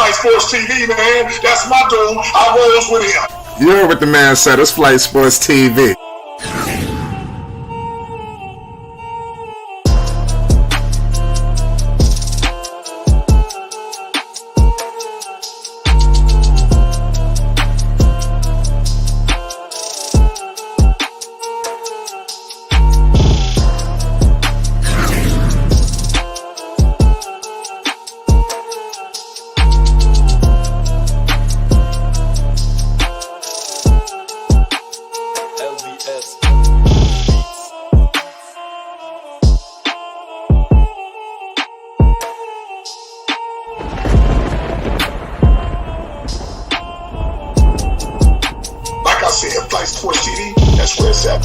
Flight Sports TV, man. That's my dude. I rolls with him. You heard what the man said. It's Flight Sports TV. Flight Sports TV, that's where it's at.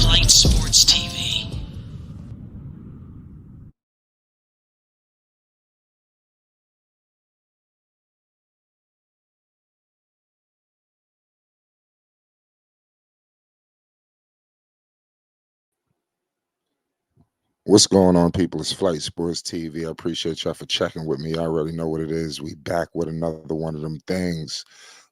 Flight Sports TV. What's going on, people? It's Flight Sports TV. I appreciate y'all for checking with me. I already know what it is. We back with another one of them things.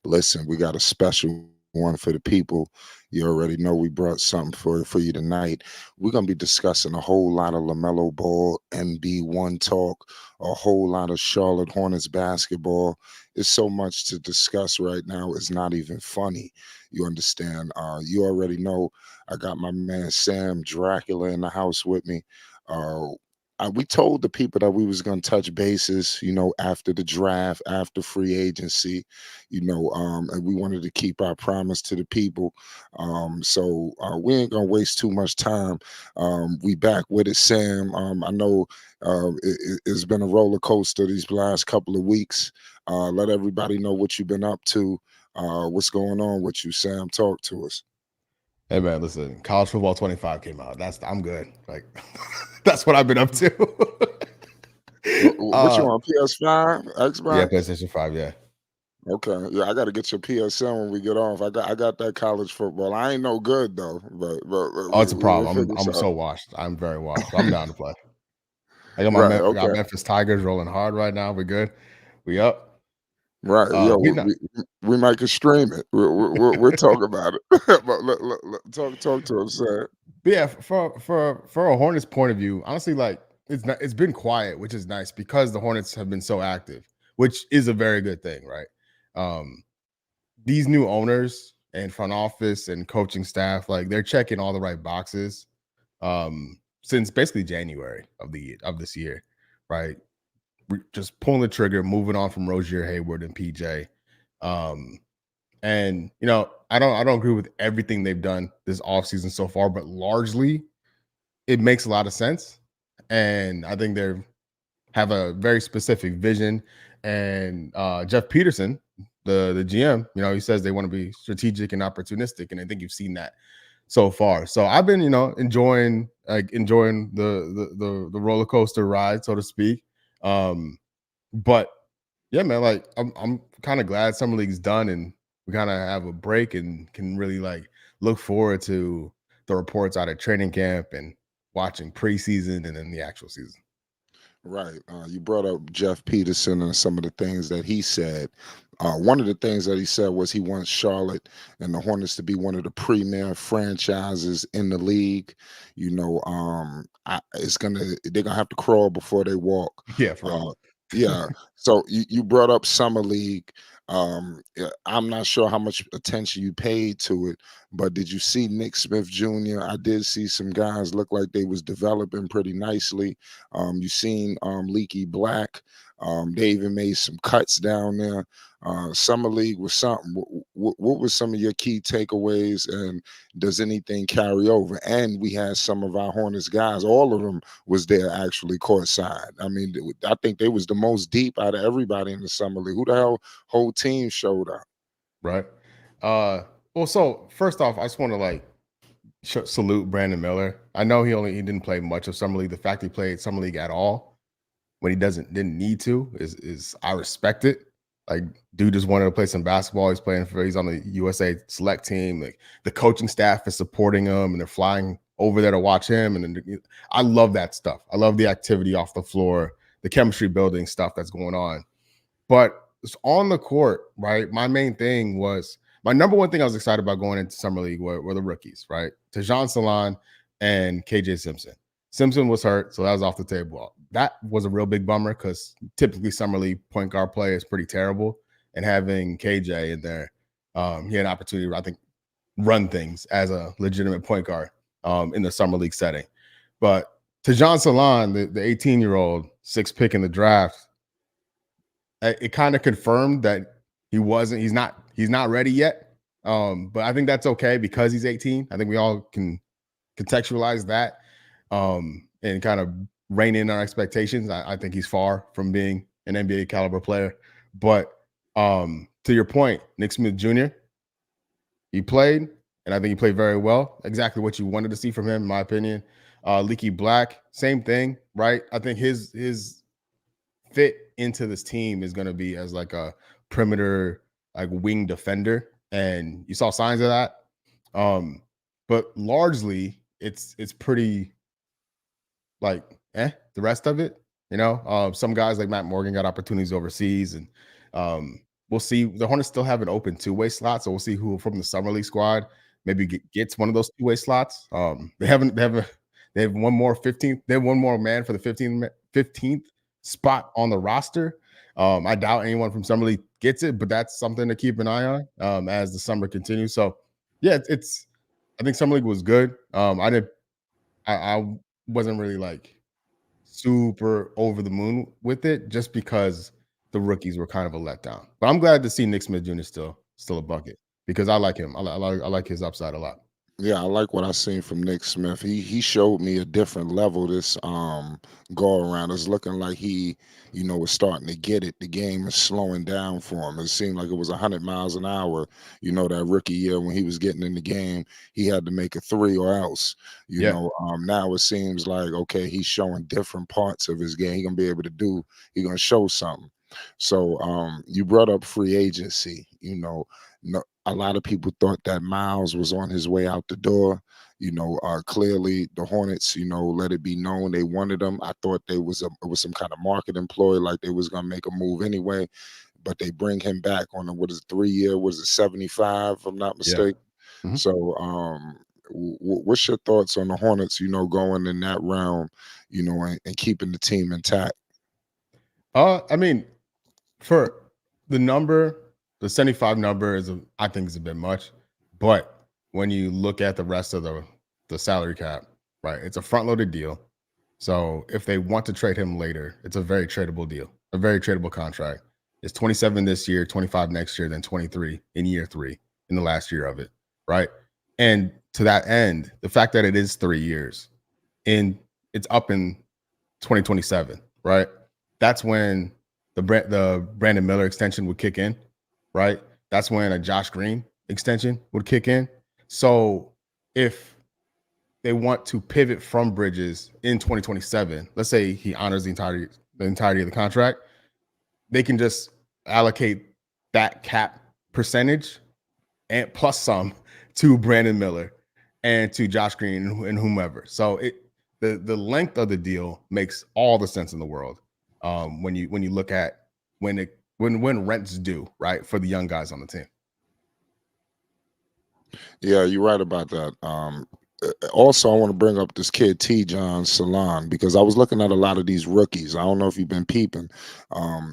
Listen, we got a special one for the people. You already know we brought something for you tonight. We're going to be discussing a whole lot of Lamelo Ball, NB1 talk, a whole lot of Charlotte Hornets basketball. It's so much to discuss right now. It's not even funny. You understand? You already know I got my man Sam Dracula in the house with me. We told the people that we was going to touch bases, after the draft, after free agency, and we wanted to keep our promise to the people. So we ain't going to waste too much time. We back with it, Sam. I know it's been a roller coaster these last couple of weeks. Let everybody know what you've been up to. What's going on with you, Sam? Talk to us. Hey man, listen, College Football 25 came out. I'm good. Like that's what I've been up to. What you on, PS5, Xbox? Yeah, PlayStation 5, yeah. Okay. Yeah, I got to get your PSN when we get off. I got that college football. I ain't no good though, but oh, it's a problem. I'm so washed. I'm very washed. I'm down to play. I got got Memphis Tigers rolling hard right now. We're good. We up. Right, we might can stream it. We'll talk about it. But talk to him, Sam. But yeah, for a Hornets point of view, honestly, like it's been quiet, which is nice because the Hornets have been so active, which is a very good thing, right? These new owners and front office and coaching staff, like they're checking all the right boxes since basically January of this year, right? Just pulling the trigger, moving on from Rozier, Hayward, and PJ. And I don't agree with everything they've done this offseason so far, but largely it makes a lot of sense. And I think they have a very specific vision. And Jeff Peterson, the GM, he says they want to be strategic and opportunistic, and I think you've seen that so far. So I've been, enjoying the roller coaster ride, so to speak. But yeah, man, like I'm kind of glad summer league's done and we kind of have a break and can really like look forward to the reports out of training camp and watching preseason and then the actual season. Right. You brought up Jeff Peterson and some of the things that he said. One of the things that he said was he wants Charlotte and the Hornets to be one of the premier franchises in the league. They're gonna have to crawl before they walk. Yeah, for real. Yeah. So you brought up summer league. I'm not sure how much attention you paid to it, but did you see Nick Smith Jr.? I did see some guys look like they was developing pretty nicely. You seen Leaky Black. They even made some cuts down there. Summer league was something. What were some of your key takeaways, and does anything carry over? And we had some of our Hornets guys, all of them was there actually courtside. I mean, I think they was the most deep out of everybody in the summer league. Who the hell whole team showed up? Right. Well, so first off, I just want to salute Brandon Miller. I know he didn't play much of summer league. The fact he played summer league at all when he didn't need to is I respect it. Like, dude just wanted to play some basketball. He's on the USA select team. Like, the coaching staff is supporting him and they're flying over there to watch him. And I love that stuff. I love the activity off the floor, the chemistry building stuff that's going on. But it's on the court, right? My main thing was my number one thing I was excited about going into Summer League were the rookies, right? Tajon Salon and KJ Simpson. Simpson was hurt, so that was off the table. That was a real big bummer because typically Summer League point guard play is pretty terrible. And having KJ in there, he had an opportunity to, I think, run things as a legitimate point guard in the Summer League setting. But Tajon Salon, the 18-year-old, 6th pick in the draft, it kind of confirmed that he's not ready yet. But I think that's okay because he's 18. I think we all can contextualize that and kind of rein in our expectations. I think he's far from being an NBA caliber player. But to your point, Nick Smith Jr., he played, and I think he played very well. Exactly what you wanted to see from him, in my opinion. Leaky Black, same thing, right? I think his fit into this team is going to be as like a perimeter, like wing defender, and you saw signs of that. But largely, it's pretty like the rest of it. Some guys like Matt Morgan got opportunities overseas, and we'll see. The Hornets still have an open two-way slot, so we'll see who from the Summer League squad maybe gets one of those two-way slots. They have one more 15th. They have one more man for the 15th spot on the roster. I doubt anyone from Summer League gets it, but that's something to keep an eye on as the summer continues. So yeah, I think Summer League was good. I wasn't really like super over the moon with it just because the rookies were kind of a letdown. But I'm glad to see Nick Smith Jr. still a bucket because I like him. I like his upside a lot. Yeah, I like what I seen from Nick Smith. He showed me a different level this go around. It's looking like he, was starting to get it. The game is slowing down for him. It seemed like it was 100 miles an hour, that rookie year when he was getting in the game, he had to make a three or else. Now it seems like okay, he's showing different parts of his game. He's gonna show something. So you brought up free agency, a lot of people thought that Miles was on his way out the door. Clearly the Hornets, let it be known they wanted him. I thought it was some kind of market employee, like they was gonna make a move anyway. But they bring him back on a 3-year, 75, if I'm not mistaken. Yeah. Mm-hmm. So what's your thoughts on the Hornets, going in that realm, and keeping the team intact? I mean, for the number, the 75 number I think is a bit much, but when you look at the rest of the salary cap, right, it's a front-loaded deal. So if they want to trade him later, it's a very tradable deal, a very tradable contract. It's 27 this year, 25 next year, then 23 in year 3 in the last year of it, right? And to that end, the fact that it is 3 years and it's up in 2027, right? That's when the Brandon Miller extension would kick in, right? That's when a Josh Green extension would kick in. So if they want to pivot from Bridges in 2027, let's say he honors the entirety of the contract, they can just allocate that cap percentage and plus some to Brandon Miller and to Josh Green and whomever. So the length of the deal makes all the sense in the world when you look at when rent's due, right, for the young guys on the team. Yeah, you're right about that. Also, I want to bring up this kid Tajon Salon because I was looking at a lot of these rookies. I don't know if you've been peeping.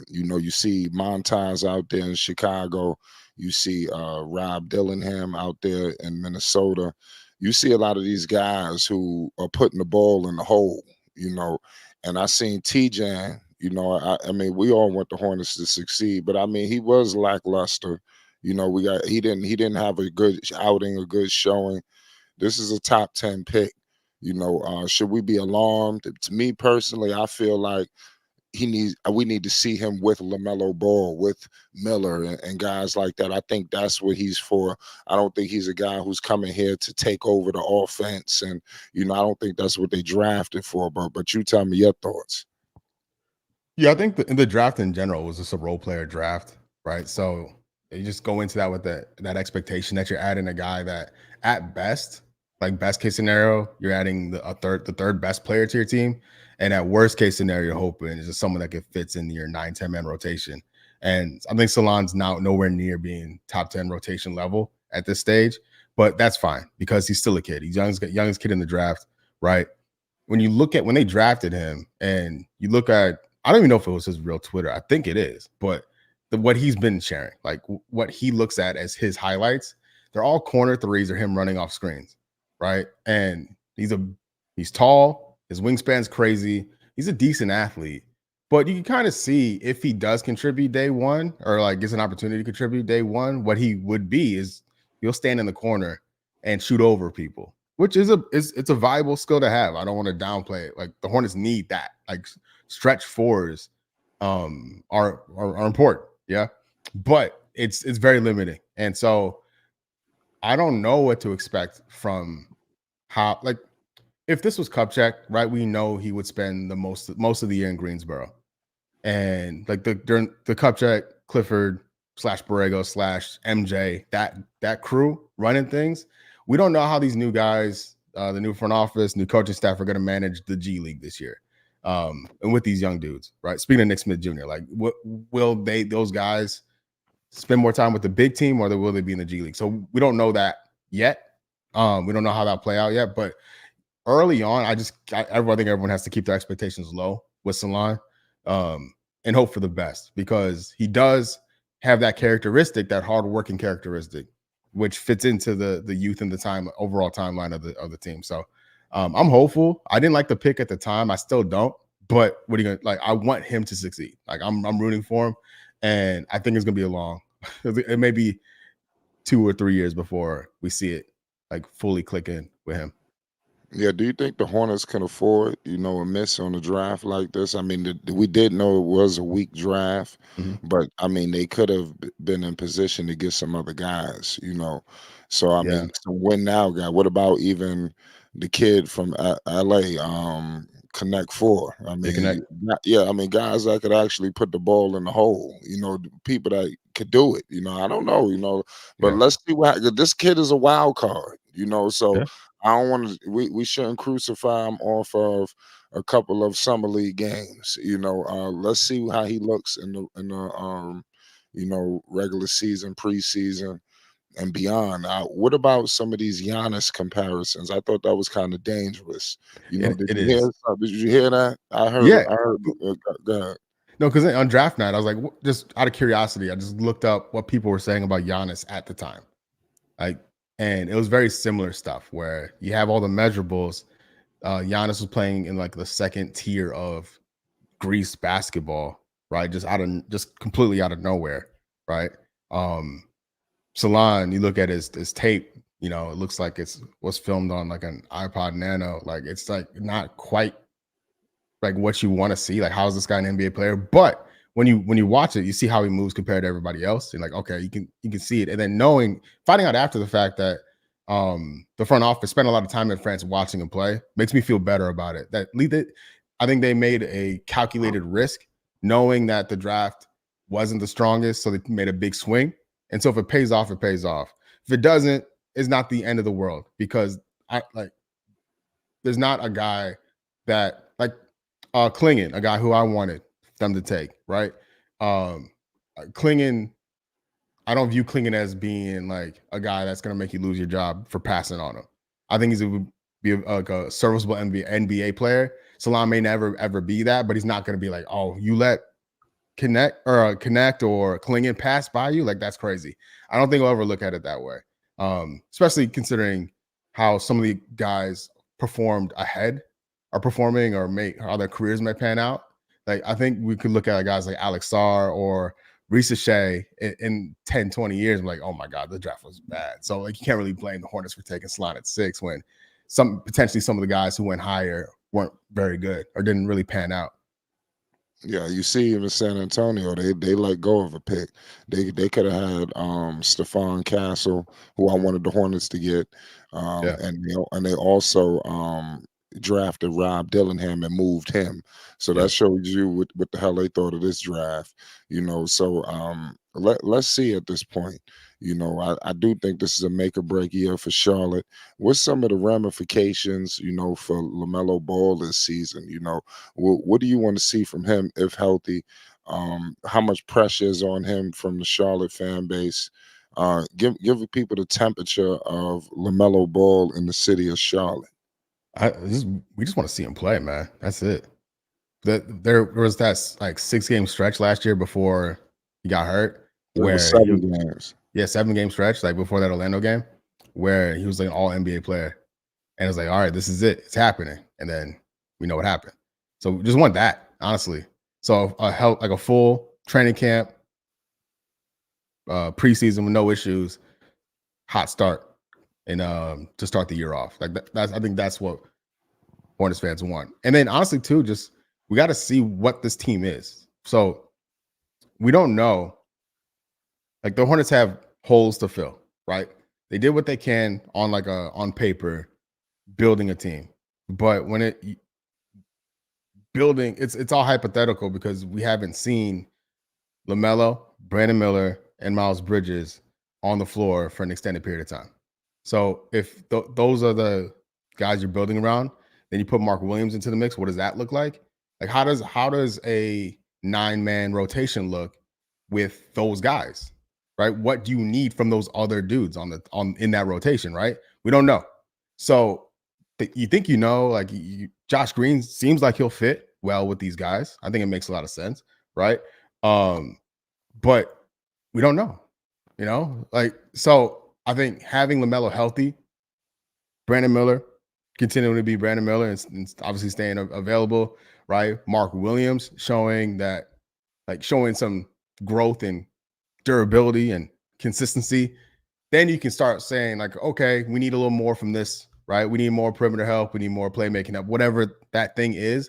You see Montas out there in Chicago. You see Rob Dillingham out there in Minnesota. You see a lot of these guys who are putting the ball in the hole, and I seen Tajon. I mean, we all want the Hornets to succeed, but I mean, he was lackluster. He didn't have a good outing, a good showing. This is a top 10 pick. Should we be alarmed? To me personally, I feel like we need to see him with Lamelo Ball, with Miller and guys like that. I think that's what he's for. I don't think he's a guy who's coming here to take over the offense. And, I don't think that's what they drafted for. But you tell me your thoughts. Yeah, I think the draft in general was just a role player draft, right? So you just go into that with that expectation that you're adding a guy that at best, like best case scenario, you're adding the third best player to your team. And at worst case scenario, you're hoping is just someone that fits in your 9-10 man rotation And I think Salon's now nowhere near being top 10 rotation level at this stage, but that's fine because he's still a kid. He's youngest kid in the draft, right? When you look at when they drafted him and you look at, I don't even know if it was his real Twitter. I think it is, but what he's been sharing, like what he looks at as his highlights, they're all corner threes or him running off screens, right? And he's tall, his wingspan's crazy, he's a decent athlete, but you can kind of see if he does contribute day one or like gets an opportunity to contribute day one, what he would be is he'll stand in the corner and shoot over people, which is it's a viable skill to have. I don't want to downplay it. Like the Hornets need that. Like stretch fours are important. Yeah. But it's very limiting. And so I don't know what to expect from how, like, if this was Kupchak, right? We know he would spend the most of the year in Greensboro. And like during the Kupchak, Clifford / Borrego / MJ, that crew running things, we don't know how these new guys, the new front office, new coaching staff are going to manage the G League this year. And with these young dudes, right? Speaking of Nick Smith Jr., like what will those guys spend more time with the big team or will they be in the G League? So we don't know that yet. We don't know how that'll play out yet, but early on, I think everyone has to keep their expectations low with Salon and hope for the best because he does have that characteristic, that hardworking characteristic, which fits into the youth and the overall timeline of the team. So I'm hopeful. I didn't like the pick at the time. I still don't. But what are you gonna like? I want him to succeed. Like I'm rooting for him, and I think it's gonna be a long. It may be 2 or 3 years before we see it like fully click in with him. Yeah, do you think the Hornets can afford, a miss on a draft like this? I mean, we did know it was a weak draft, but I mean, they could have been in position to get some other guys. So I Yeah. mean, some win now guy. What about even the kid from LA, Connect Four? I They mean, connect. yeah, I mean, guys that could actually put the ball in the hole. People that could do it. I don't know. But Yeah. let's see this kid is a wild card. So. Yeah. I don't want to. We shouldn't crucify him off of a couple of summer league games. Let's see how he looks in the regular season, preseason, and beyond. What about some of these Giannis comparisons? I thought that was kind of dangerous. Did It you hear? is. Did you hear that? I heard. Yeah. I heard. Go ahead. No, because on draft night, I was like, just out of curiosity, I just looked up what people were saying about Giannis at the time. Like, and it was very similar stuff where you have all the measurables. Giannis was playing in like the second tier of Greece basketball, right? Just completely out of nowhere, right? Salon, you look at his tape, it looks like it was filmed on like an iPod Nano. Like it's like not quite like what you want to see. Like, how is this guy an NBA player? But when you watch it, you see how he moves compared to everybody else. And like, okay, you can see it. And then finding out after the fact that the front office spent a lot of time in France watching him play makes me feel better about it. I think they made a calculated risk, knowing that the draft wasn't the strongest, so they made a big swing. And so if it pays off, it pays off. If it doesn't, it's not the end of the world because there's not a guy that like Klingon, a guy who I wanted them to take, right? Klingon, I don't view Klingon as being like a guy that's going to make you lose your job for passing on him. I think he's going to be a serviceable NBA player. Salam may never ever be that, but he's not going to be like, oh, you let Connect or Klingon pass by you, like that's crazy. I don't think I'll ever look at it that way, especially considering how some of the guys are performing or how their careers may pan out. Like I think we could look at guys like Alex Sarr or Risa Shea in 10, 20 years and be like, oh my God, the draft was bad. So like you can't really blame the Hornets for taking Slot at 6 when potentially some of the guys who went higher weren't very good or didn't really pan out. Yeah, you see even San Antonio, they let go of a pick. They could have had Stephon Castle, who I wanted the Hornets to get, and they also drafted Rob Dillingham and moved him. So that shows you what the hell they thought of this draft. So let's see at this point. I do think this is a make or break year for Charlotte. What's some of the ramifications, for LaMelo Ball this season? What do you want to see from him if healthy? how much pressure is on him from the Charlotte fan base. Give people the temperature of LaMelo Ball in the city of Charlotte. We just want to see him play, man. That's it. There was that like 6-game stretch last year before he got hurt, It was where 7 games. 7-game stretch, like before that Orlando game, where he was like an all NBA player. And it was like, all right, this is it. It's happening. And then we know what happened. So we just want that, honestly. So like a full training camp, preseason with no issues, hot start, and to start the year off. Like I think that's what Hornets fans want. And then honestly, too, just we got to see what this team is. So we don't know. Like the Hornets have holes to fill, right? They did what they can on paper, building a team. But when building, it's all hypothetical because we haven't seen LaMelo, Brandon Miller, and Miles Bridges on the floor for an extended period of time. So if those are the guys you're building around, then you put Mark Williams into the mix. What does that look like? Like how does a 9-man rotation look with those guys? Right? What do you need from those other dudes in that rotation? Right? We don't know. So you think like Josh Green seems like he'll fit well with these guys. I think it makes a lot of sense, right? But we don't know, like, so I think having LaMelo healthy, Brandon Miller continuing to be Brandon Miller and obviously staying available, right? Mark Williams showing some growth and durability and consistency. Then you can start saying like, okay, we need a little more from this, right? We need more perimeter help. We need more playmaking help, whatever that thing is,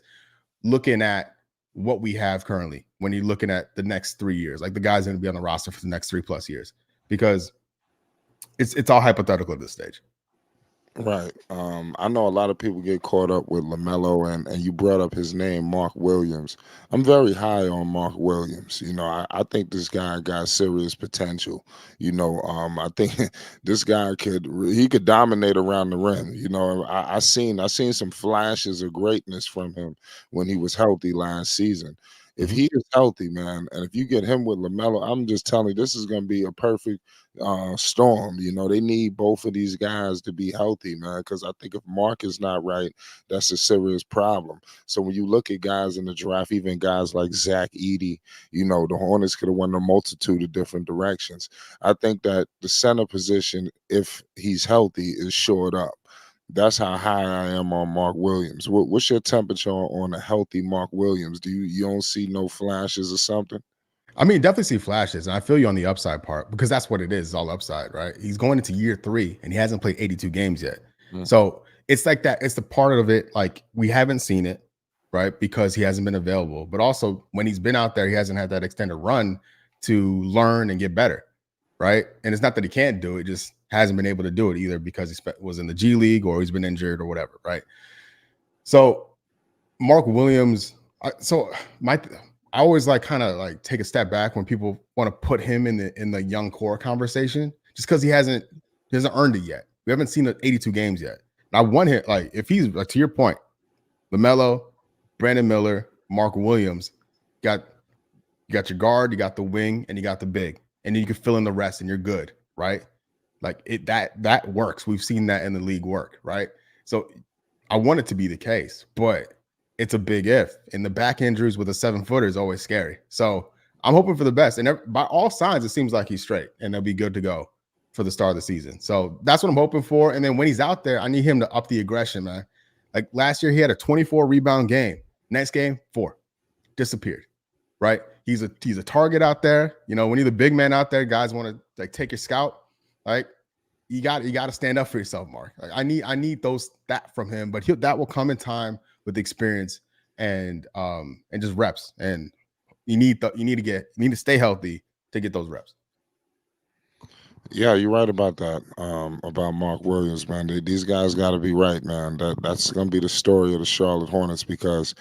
looking at what we have currently when you're looking at the next 3 years, like the guys going to be on the roster for the next 3+ years, because it's all hypothetical at this stage. Right. I know a lot of people get caught up with LaMelo, and you brought up his name, Mark Williams. I'm very high on Mark Williams. I think this guy got serious potential. I think this guy could dominate around the rim. I seen some flashes of greatness from him when he was healthy last season. If he is healthy, man, and if you get him with LaMelo, I'm just telling you, this is going to be a perfect storm. They need both of these guys to be healthy, man, because I think if Mark is not right, that's a serious problem. So when you look at guys in the draft, even guys like Zach Edey, the Hornets could have won a multitude of different directions. I think that the center position, if he's healthy, is shored up. That's how high I am on Mark Williams. What's your temperature on a healthy Mark Williams? Do you don't see no flashes or something? I mean, definitely see flashes, and I feel you on the upside part because that's what it is. It's all upside, right? He's going into year 3 and he hasn't played 82 games yet. So it's like that. It's the part of it, like we haven't seen it, right? Because he hasn't been available. But also when he's been out there, he hasn't had that extended run to learn and get better, right? And it's not that he can't do it, just hasn't been able to do it either because he was in the G League or he's been injured or whatever, right? So Mark Williams, I always kind of take a step back when people want to put him in the young core conversation, just because he hasn't earned it yet. We haven't seen the 82 games yet. And I want him, like, if he's to your point, LaMelo, Brandon Miller, Mark Williams, you got your guard, you got the wing, and you got the big, and then you can fill in the rest, and you're good, right? Like that works. We've seen that in the league work, right? So I want it to be the case, but it's a big if. And the back injuries with a 7-footer is always scary. So I'm hoping for the best. And by all signs, it seems like he's straight and they'll be good to go for the start of the season. So that's what I'm hoping for. And then when he's out there, I need him to up the aggression, man. Like last year, he had a 24 rebound game. Next game, 4. Disappeared, right? He's a target out there. When you're the big man out there, guys want to take your scout. Like you got to stand up for yourself, Mark. Like I need that from him, but that will come in time with experience and just reps. And you need to stay healthy to get those reps. Yeah, you're right about that. About Mark Williams, man. These guys got to be right, man. That's going to be the story of the Charlotte Hornets because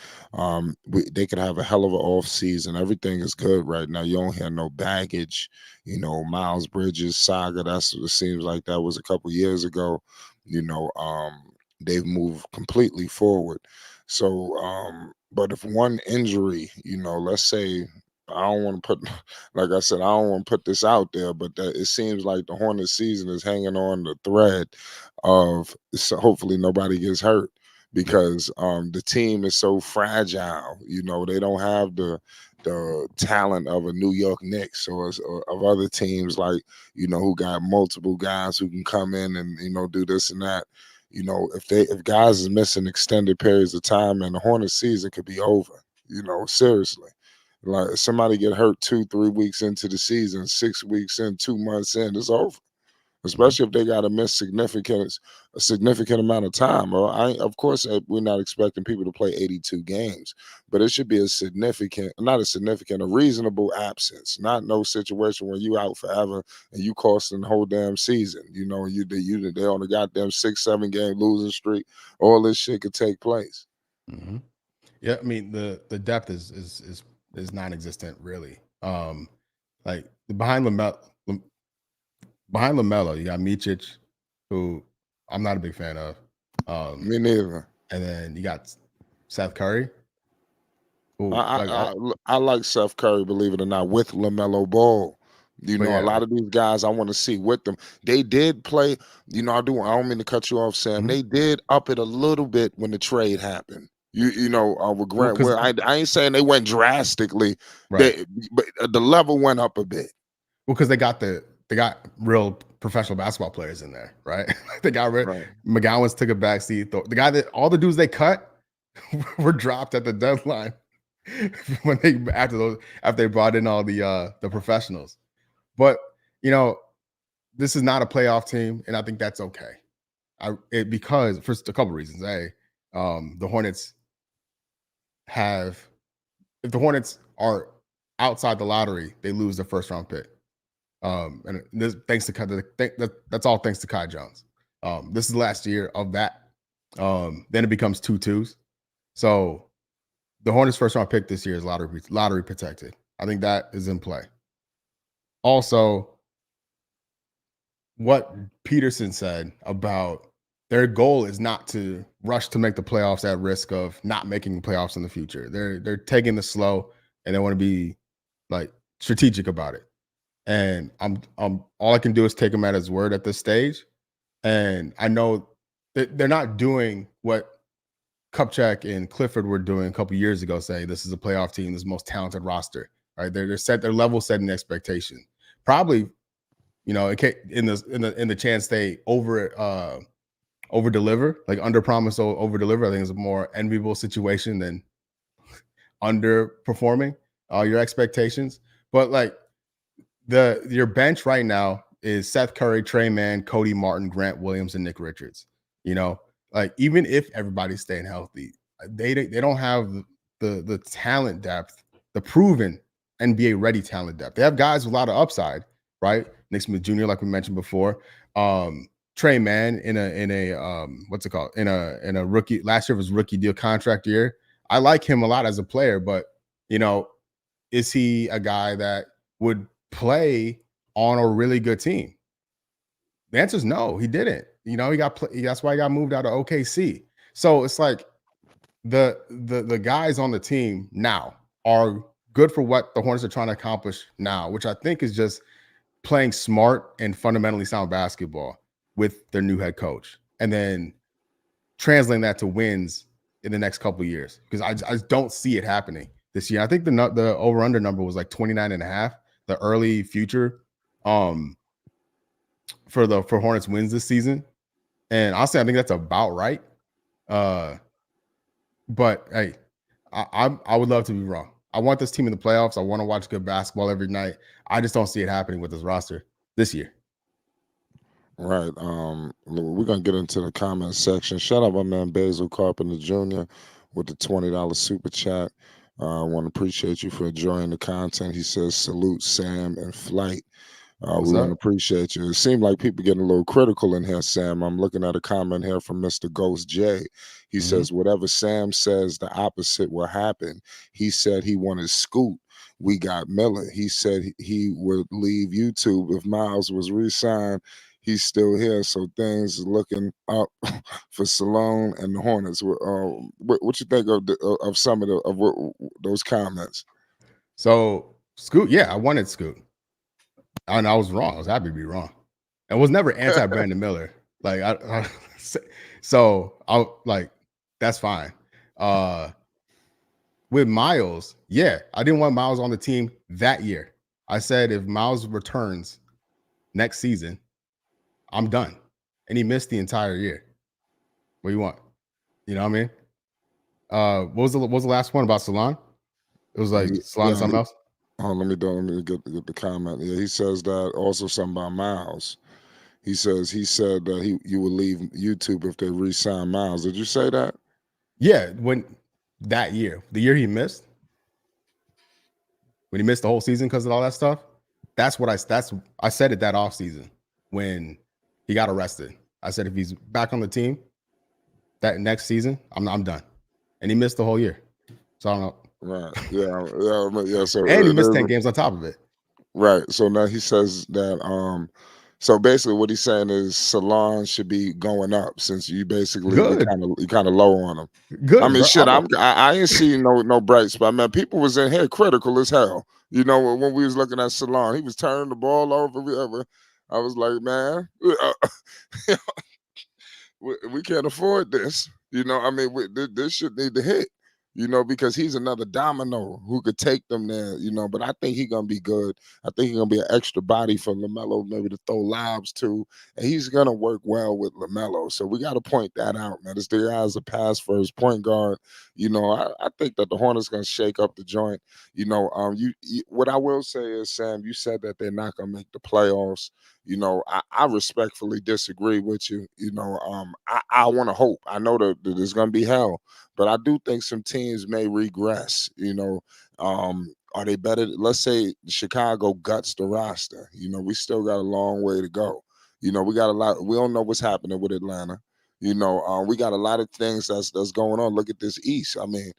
they could have a hell of an off season. Everything is good right now. You don't hear no baggage. Miles Bridges saga. It seems like that was a couple years ago. They've moved completely forward. So, but if one injury, let's say I don't want to put, like I said, I don't want to put this out there, but it seems like the Hornets season is hanging on the thread of, so hopefully nobody gets hurt, because the team is so fragile. You know, they don't have the talent of a New York Knicks or of other teams, like, you know, who got multiple guys who can come in and, you know, do this and that. You know, if guys is missing extended periods of time, and the Hornets season could be over. You know, seriously. Like, somebody get hurt 2-3 weeks into the season, 6 weeks in, 2 months in, it's over. Mhm. Especially if they got to miss a significant amount of time. Or of course, we're not expecting people to play 82 games, but it should be a significant, not a significant, a reasonable absence. Not no situation where you out forever and you costing the whole damn season. You know, they on a goddamn 6-7 game losing streak. All this shit could take place. Mhm. Yeah, I mean the depth is non-existent really. Like behind Lamelo, you got Micic, who I'm not a big fan of. Me neither. And then you got Seth Curry, I who I like I, I like Seth Curry, believe it or not, with LaMelo Ball. You but know, a yeah, lot of these guys I want to see with them. They did play. You know, I do. I don't mean to cut you off, Sam. mhm. They did up it a little bit when the trade happened. You know, with Well, Grant. because Well, I ain't saying they went drastically. right, But the level went up a bit. well, because they got real professional basketball players in there, right? They got rid. Right. McGowan's took a backseat. The guy that all the dudes they cut were dropped at the deadline when after they brought in all the professionals. But you know, this is not a playoff team, and I think that's okay. Because for a couple reasons. The Hornets have if the Hornets are outside the lottery, they lose the first round pick. And this thanks to that's all thanks to Kai Jones. This is the last year of that. Then it becomes 2-2s. So the Hornets' first round pick this year is lottery protected. I think that is in play. Also, what Peterson said about their goal is not to rush to make the playoffs at risk of not making the playoffs in the future. They're taking the slow, and they want to be like strategic about it. And I'm all I can do is take him at his word at this stage. And I know that they're not doing what Kupchak and Clifford were doing a couple years ago, saying this is a playoff team, this is the most talented roster. Right? They're level setting expectation. Probably, you know, in the chance they over deliver, like under promise over deliver. I think it's a more enviable situation than underperforming your expectations. But like your bench right now is Seth Curry, Trey Mann, Cody Martin, Grant Williams, and Nick Richards. You know, like even if everybody's staying healthy, they don't have the talent depth, the proven NBA ready talent depth. They have guys with a lot of upside, right? Nick Smith Jr., like we mentioned before. Trey Mann in a what's it called? In a rookie last year was rookie deal contract year. I like him a lot as a player, but you know, is he a guy that would play on a really good team? The answer is no, he didn't. You know, that's why he got moved out of OKC. So it's like the guys on the team now are good for what the Hornets are trying to accomplish now, which I think is just playing smart and fundamentally sound basketball with their new head coach, and then translating that to wins in the next couple of years. Because I just don't see it happening this year. I think the over under number was like 29.5, the early future for Hornets wins this season. And honestly, I think that's about right. But hey, I would love to be wrong. I want this team in the playoffs. I want to watch good basketball every night. I just don't see it happening with this roster this year. Right. We're gonna get into the comment section. Shout out my man Basil Carpenter Jr. with the $20 super chat. I want to appreciate you for enjoying the content. He says, salute Sam and Flight. What's We want to up? appreciate you. It seemed like people getting a little critical in here, Sam. I'm looking at a comment here from Mr. Ghost J. He Mhm. says, whatever Sam says, the opposite will happen. He said he wanted Scoot. We got Miller. He said he would leave YouTube if Miles was re-signed. He's still here, so things looking up for Salone and the Hornets. What you think of some of those comments? So Scoot. Yeah, I wanted Scoot, and I was wrong. I was happy to be wrong. I was never anti Brandon Miller. Like so I like that's fine. With Miles, yeah, I didn't want Miles on the team that year. I said if Miles returns next season, I'm done. And he missed the entire year. What do you want? You know what I mean? What was the last one about Salon? It was like Salon and something else. Oh, let me get the comment. Yeah, he says that also something about Miles. He said that you would leave YouTube if they re-sign Miles. Did you say that? Yeah, when that year, the year he missed, when he missed the whole season because of all that stuff. I said it that off season when he got arrested. I said if he's back on the team that next season, I'm done. And he missed the whole year. So I don't know. Right. Yeah. So and he missed 10 games on top of it. Right. So now he says that so basically what he's saying is Salon should be going up since you basically you kind of low on him. Good. I mean, bro. shit, I ain't seen no bright spot. Man, people was in here critical as hell. You know, when we was looking at Salon, he was turning the ball over. I was like, man, we can't afford this. You know, I mean, this should need to hit. You know, because he's another domino who could take them there, you know, but I think he's going to be good. I think he's going to be an extra body for LaMelo, maybe to throw lobs to, and he's going to work well with LaMelo. So we got to point that out, man. This guy has a pass first point guard. You know, I think that the Hornets going to shake up the joint. You know, what I will say is, Sam, you said that they're not going to make the playoffs. You know, I respectfully disagree with you. You know, I want to hope. I know that there's going to be hell. But I do think some teams may regress. You know, are they better? Let's say Chicago guts the roster. You know, we still got a long way to go. You know, we got a lot. We don't know what's happening with Atlanta. You know, we got a lot of things that's going on. Look at this East. I mean,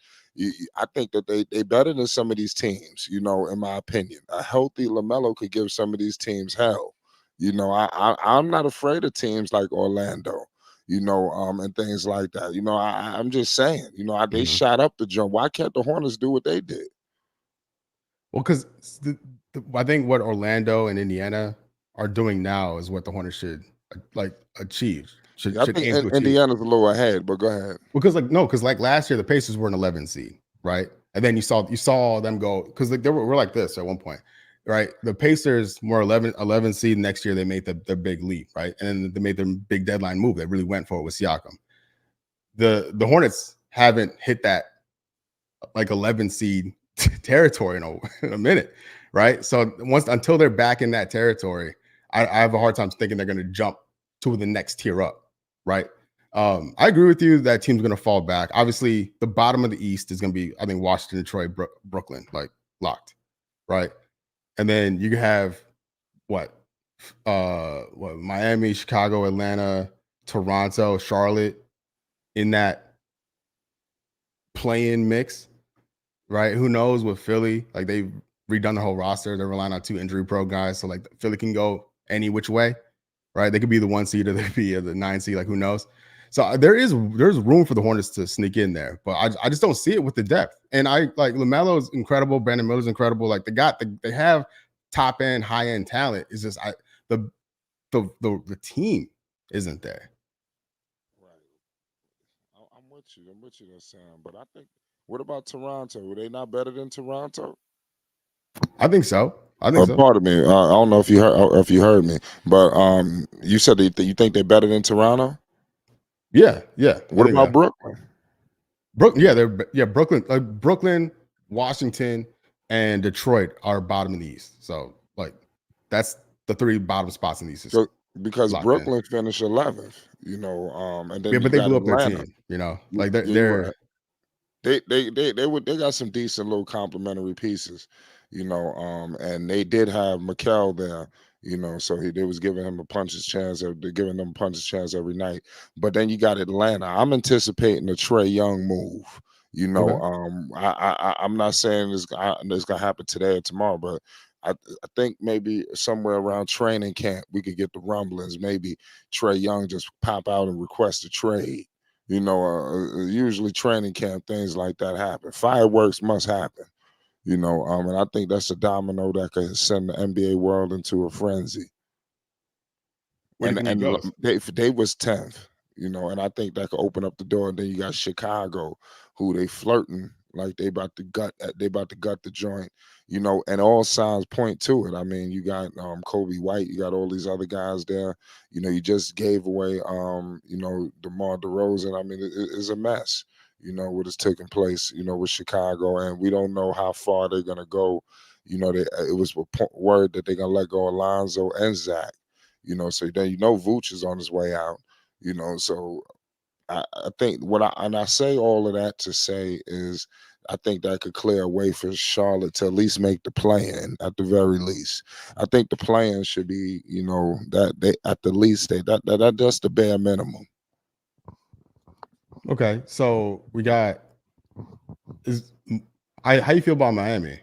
I think that they better than some of these teams. You know, in my opinion, a healthy LaMelo could give some of these teams hell. You know, I'm not afraid of teams like Orlando. You know, and things like that. You know, I'm just saying, you know, they shot up the jump. Why can't the Hornets do what they did? Well, because I think what Orlando and Indiana are doing now is what the Hornets should like achieve. I think Indiana's a little ahead, but go ahead. Because like last year the Pacers were an 11 seed, right? And then you saw them go because like we're like this at one point, right? The Pacers were 11 seed. Next year they made the big leap, right? And then they made their big deadline move. They really went for it with Siakam. The Hornets haven't hit that like 11 seed territory in a minute, right? So until they're back in that territory, I have a hard time thinking they're going to jump to the next tier up, right? I agree with you that team's going to fall back. Obviously, the bottom of the East is going to be, I think, Washington, Detroit, Brooklyn, like locked, right? And then you have what Miami, Chicago, Atlanta, Toronto, Charlotte in that play-in mix, right? Who knows with Philly? Like they've redone the whole roster. They're relying on 2 injury pro guys, so like Philly can go any which way, right? They could be the 1 seed or they could be the 9 seed. Like who knows? So there's room for the Hornets to sneak in there, but I just don't see it with the depth. And I like LaMelo is incredible, Brandon Miller's incredible. Like they have top end, high end talent. It's just the team isn't there. Right. I'm with you there, Sam. But I think, what about Toronto? Were they not better than Toronto? I think so. So. Pardon me. I don't know if you heard me, but you said that you think they're better than Toronto. Yeah. What about Brooklyn? Brooklyn, Brooklyn, Washington, and Detroit are bottom in the East. So like that's the 3 bottom spots in the East. So, because Brooklyn finished 11th, you know, and then but they blew up Atlanta. their team, you know, like they got some decent little complimentary pieces, you know, and they did have Mikal there, you know, so they was giving him a puncher's chance. They're giving them a puncher's chance every night. But then you got Atlanta. I'm anticipating a Trae Young move. You know, okay. I'm not saying it's gonna happen today or tomorrow, but I think maybe somewhere around training camp we could get the rumblings. Maybe Trae Young just pop out and request a trade. You know, usually training camp things like that happen. Fireworks must happen. And I think that's a domino that could send the NBA world into a frenzy. Where do you think he And goes? they was 10th, and I think that could open up the door. And then you got Chicago, who they flirting like they about to gut the joint, and all signs point to it. I mean, you got Kobe White, you got all these other guys there. You just gave away DeMar DeRozan. I mean, it's a mess, what is taking place, with Chicago, and we don't know how far they're gonna go. It was word that they're gonna let go of Lonzo and Zach. So then Vooch is on his way out. So I think I say all of that to say is I think that could clear a way for Charlotte to at least make the play-in at the very least. I think the play-in should be, that they at the least that's the bare minimum. Okay, so we got how you feel about Miami?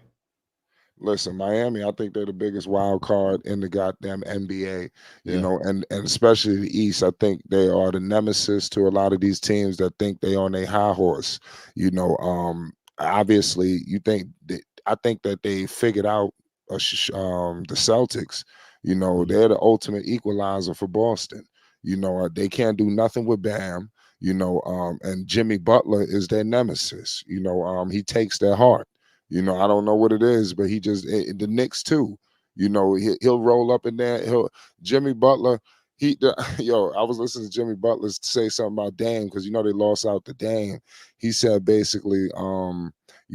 Listen, Miami, I think they're the biggest wild card in the goddamn NBA, Yeah. and especially the East. I think they are the nemesis to a lot of these teams that think they on a high horse. Obviously, I think that they figured out the Celtics. They're the ultimate equalizer for Boston. They can't do nothing with Bam. And Jimmy Butler is their nemesis. He takes their heart. I don't know what it is, but he just the Knicks too. He'll roll up in there. Jimmy Butler. I was listening to Jimmy Butler say something about Dame because they lost out to Dame. He said basically, I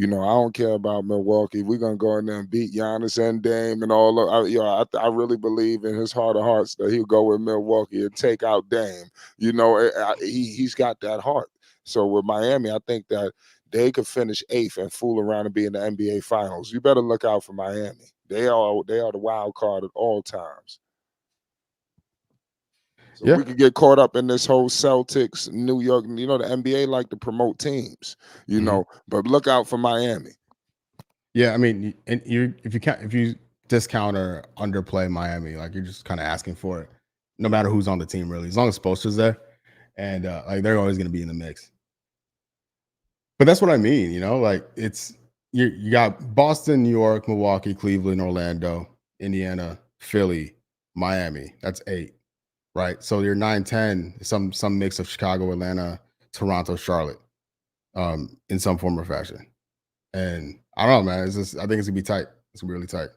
don't care about Milwaukee. We're gonna go in there and beat Giannis and Dame and all of. I really believe in his heart of hearts that he'll go with Milwaukee and take out Dame. He's got that heart. So with Miami, I think that they could finish 8th and fool around and be in the NBA Finals. You better look out for Miami. They are the wild card at all times. So Yeah. we could get caught up in this whole Celtics, New York. The NBA like to promote teams, but look out for Miami. Yeah, I mean, and if you discount or underplay Miami, like you're just kind of asking for it, no matter who's on the team, really, as long as Spoelstra's there, and like they're always going to be in the mix. But that's what I mean, like it's you got Boston, New York, Milwaukee, Cleveland, Orlando, Indiana, Philly, Miami. That's 8, right? So you're 9, 10, some mix of Chicago, Atlanta, Toronto, Charlotte, in some form or fashion. And I don't know, man. I think it's gonna be tight. It's gonna be really tight.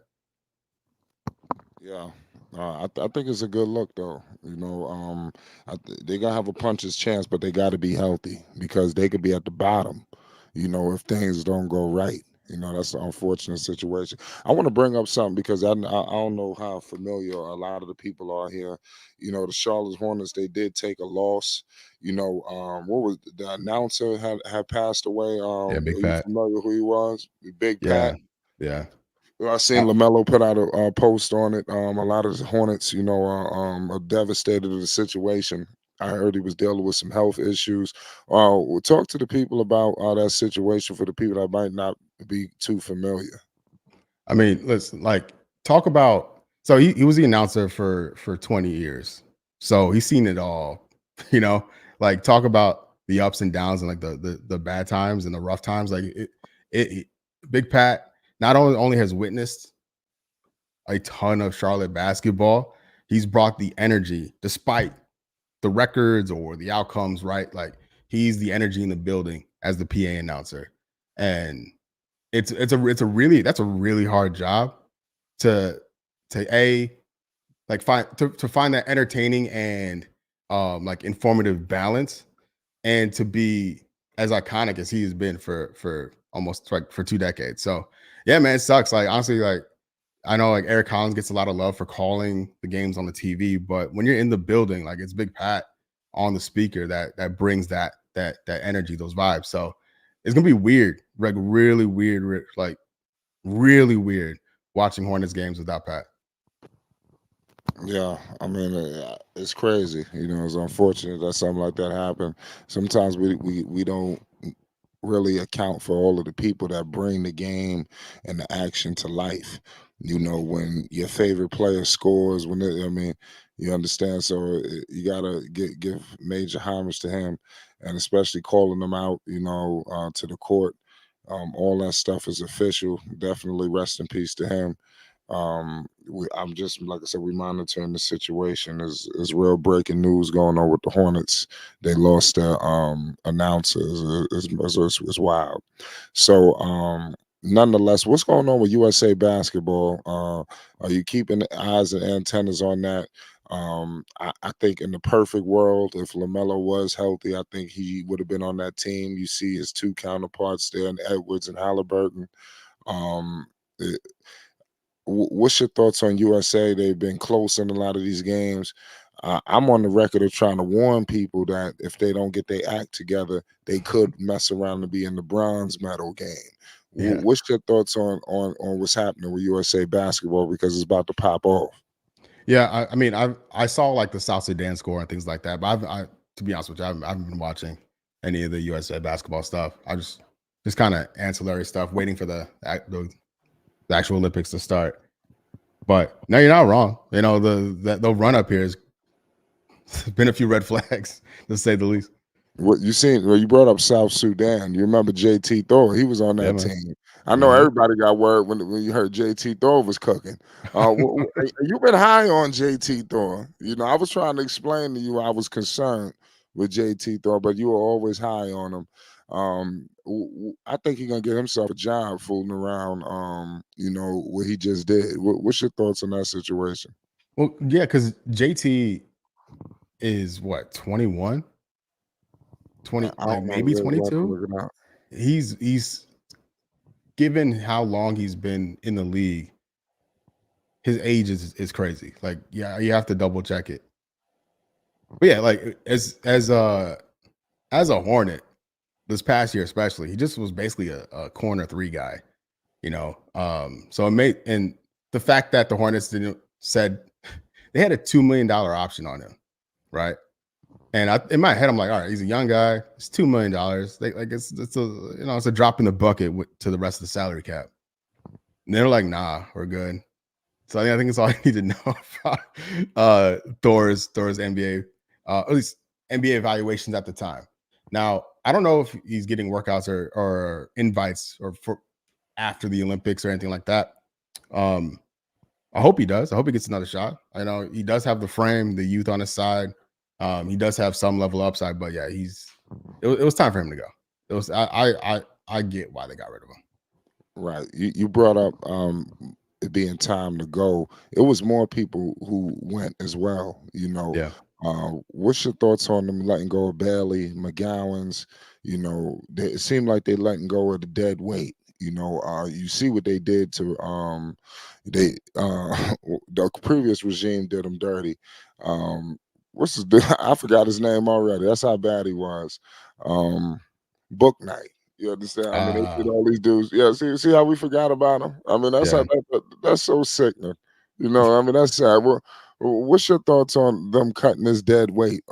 Yeah. I think it's a good look though. They're gonna have a puncher's chance, but they got to be healthy because they could be at the bottom. If things don't go right. That's an unfortunate situation. I want to bring up something because I don't know how familiar a lot of the people are here. The Charlotte Hornets, they did take a loss. What was the announcer had passed away? Yeah, Big Are you Pat. familiar who he was? Big Pat. Yeah. I seen Lamelo put out a post on it. A lot of the Hornets, are devastated of the situation. I heard he was dealing with some health issues. We'll talk to the people about that situation for the people that might not be too familiar. I mean, listen, like talk about. So he was the announcer for 20 years, so he's seen it all. Like talk about the ups and downs and like the bad times and the rough times. Like Big Pat not only has witnessed a ton of Charlotte basketball, he's brought the energy despite the records or the outcomes, right? Like he's the energy in the building as the PA announcer. And it's a really hard job to find that entertaining and like informative balance and to be as iconic as he has been for almost like for 2 decades. So yeah, man, it sucks. Like honestly, like I know like Eric Collins gets a lot of love for calling the games on the TV, but when you're in the building, like it's Big Pat on the speaker that brings that energy, those vibes. So it's gonna be weird, like really weird, like really weird watching Hornets games without Pat. Yeah, I mean, it's crazy. It's unfortunate that something like that happened. Sometimes we don't really account for all of the people that bring the game and the action to life. When your favorite player scores, you understand. So you gotta give major homage to him, and especially calling them out, to the court. All that stuff is official. Definitely rest in peace to him. I'm just, like I said, we monitoring the situation. Is real breaking news going on with the Hornets. They lost their announcers. It's wild. So nonetheless, what's going on with USA basketball? Are you keeping eyes and antennas on that? I think in the perfect world, if Lamelo was healthy, I think he would have been on that team. You see his two counterparts there, in Edwards and Halliburton. Um, what's your thoughts on USA? They've been close in a lot of these games. I'm on the record of trying to warn people that if they don't get their act together, they could mess around and be in the bronze medal game. Yeah. What's your thoughts on what's happening with USA basketball, because it's about to pop off? Yeah, I mean, I saw like the South Sudan score and things like that, but to be honest with you, I haven't been watching any of the USA basketball stuff. I just kind of ancillary stuff, waiting for the actual Olympics to start. But no, you're not wrong. You know, the run up here has been a few red flags, to say the least. What you seen? Well, you brought up South Sudan. You remember JT Thor? He was on Yeah, that man. team. I know Mhm. everybody got word when you heard JT Thor was cooking. You've been high on JT Thor. You know, I was trying to explain to you I was concerned with JT Thor, but you were always high on him. I think he's gonna get himself a job fooling around. You know what he just did. What's your thoughts on that situation? Well, yeah, because JT is what, 21, I like don't know. maybe We'll have to 22. look it up. He's given how long he's been in the league, his age is crazy. Like, yeah, you have to double check it. But yeah, like as a Hornet this past year, especially, he just was basically a corner three guy, you know. So it made, and the fact that the Hornets didn't said they had a $2 million option on him, right? And in my head, I'm like, all right, he's a young guy. It's $2 million. Like it's a, you know, it's a drop in the bucket to the rest of the salary cap. And they're like, nah, we're good. So I think it's all I need to know about Thor's NBA, at least NBA evaluations at the time. Now, I don't know if he's getting workouts or invites or for after the Olympics or anything like that. I hope he does. I hope he gets another shot. I know he does have the frame, the youth on his side. He does have some level of upside, but yeah, it was time for him to go. It was I get why they got rid of him. Right. You brought up it being time to go. It was more people who went as well, you know. Yeah. What's your thoughts on them letting go of Bailey, McGowan's? You know, it seemed like they letting go of the dead weight. You know, you see what they did to they the previous regime did them dirty. What's his I forgot his name already. That's how bad he was. Book night. You understand? I mean, they did all these dudes. Yeah, see how we forgot about them. I mean, Yeah. that's so sickening. You know, I mean, that's sad. What's your thoughts on them cutting this dead weight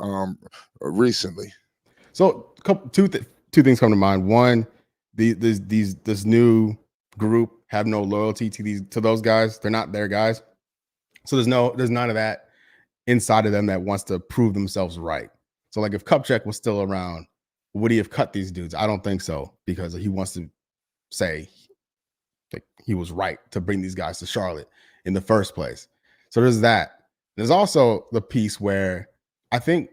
recently? So, two things come to mind. One, this new group have no loyalty to those guys. They're not their guys. So there's none of that inside of them that wants to prove themselves right. So like if Kupchak was still around, would he have cut these dudes? I don't think so, because he wants to say that he was right to bring these guys to Charlotte in the first place. So there's that. There's also the piece where I think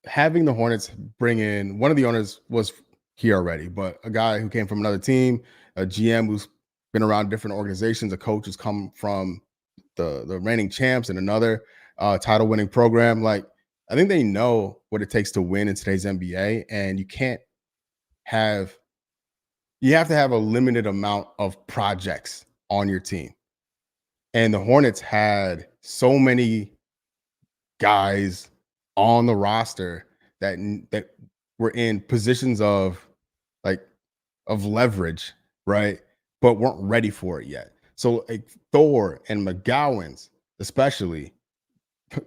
having the Hornets bring in, one of the owners was here already, but a guy who came from another team, a GM who's been around different organizations, a coach who's come from the reigning champs and another title winning program. Like, I think they know what it takes to win in today's NBA, and you have to have a limited amount of projects on your team. And the Hornets had so many guys on the roster that were in positions of like of leverage, right? But weren't ready for it yet. So like Thor and McGowan's, especially,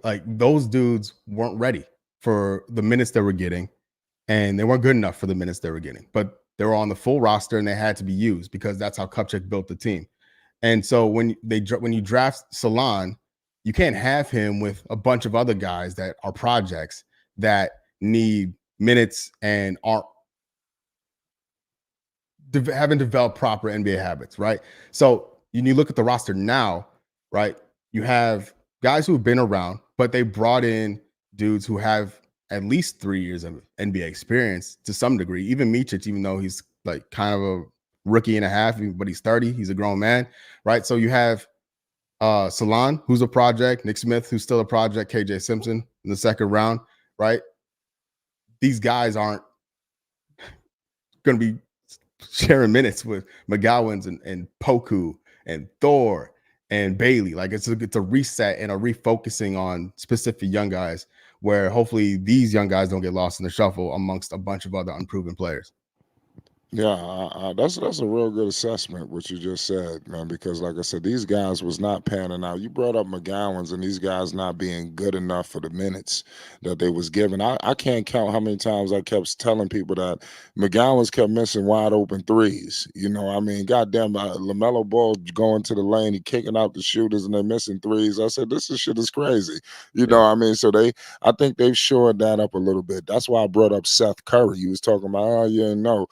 like those dudes weren't ready for the minutes they were getting, and they weren't good enough for the minutes they were getting. But they were on the full roster and they had to be used because that's how Kupchak built the team. And so when you draft Salon, you can't have him with a bunch of other guys that are projects that need minutes and aren't haven't developed proper NBA habits, right? So you look at the roster now, right? You have guys who've been around, but they brought in dudes who have at least 3 years of NBA experience to some degree. Even Micic, even though he's like kind of a rookie and a half, but he's 30, he's a grown man, right? So you have Salon, who's a project, Nick Smith, who's still a project, KJ Simpson in the second round, right? These guys aren't going to be sharing minutes with McGowans and Poku and Thor and Bailey. Like it's a reset and a refocusing on specific young guys where hopefully these young guys don't get lost in the shuffle amongst a bunch of other unproven players. Yeah, that's a real good assessment what you just said, man. Because like I said, these guys was not panning out. You brought up McGowan's and these guys not being good enough for the minutes that they was given. I can't count how many times I kept telling people that McGowan's kept missing wide open threes. You know, I mean, goddamn, Lamelo Ball going to the lane, he kicking out the shooters, and they're missing threes. I said, shit is crazy. You know, I mean, so I think they've shored that up a little bit. That's why I brought up Seth Curry. You was talking about, oh, yeah, no.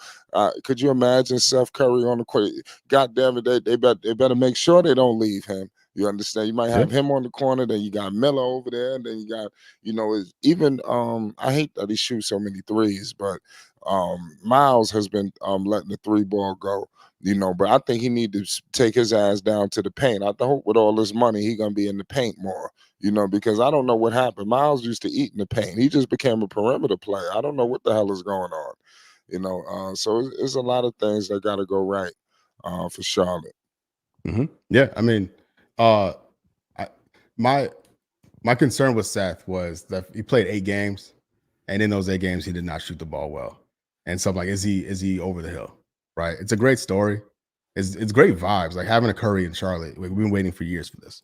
Could you imagine Seth Curry on the court? God damn it, they better make sure they don't leave him. You understand? You might have him on the corner, then you got Miller over there, and then you got, even I hate that he shoots so many threes, but Miles has been letting the three ball go. But I think he need to take his ass down to the paint. I hope with all this money he gonna be in the paint more. Because I don't know what happened. Miles used to eat in the paint. He just became a perimeter player. I don't know what the hell is going on. So it's a lot of things that got to go right for Charlotte. Mm-hmm. Yeah, I mean, my concern with Seth was that he played 8 games, and in those 8 games he did not shoot the ball well. And so I'm like, is he over the hill? Right? It's a great story. It's great vibes. Like having a Curry in Charlotte. We've been waiting for years for this.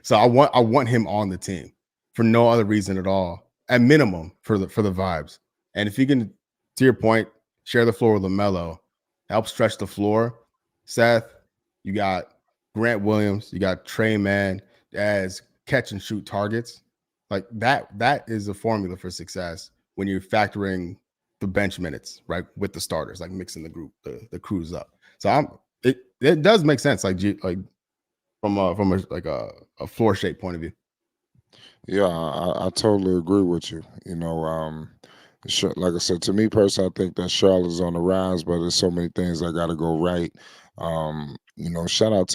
So I want him on the team for no other reason at all. At minimum for the vibes. And if you can, to your point, share the floor with LaMelo, help stretch the floor. Seth, you got Grant Williams, you got Trey Mann as catch and shoot targets. Like that is a formula for success when you're factoring the bench minutes, right, with the starters, like mixing the group, the crews up. So it does make sense, like from a floor shape point of view. Yeah, I totally agree with you. Like I said, to me personally, I think that Charlotte's on the rise, but there's so many things that got to go right. Shout out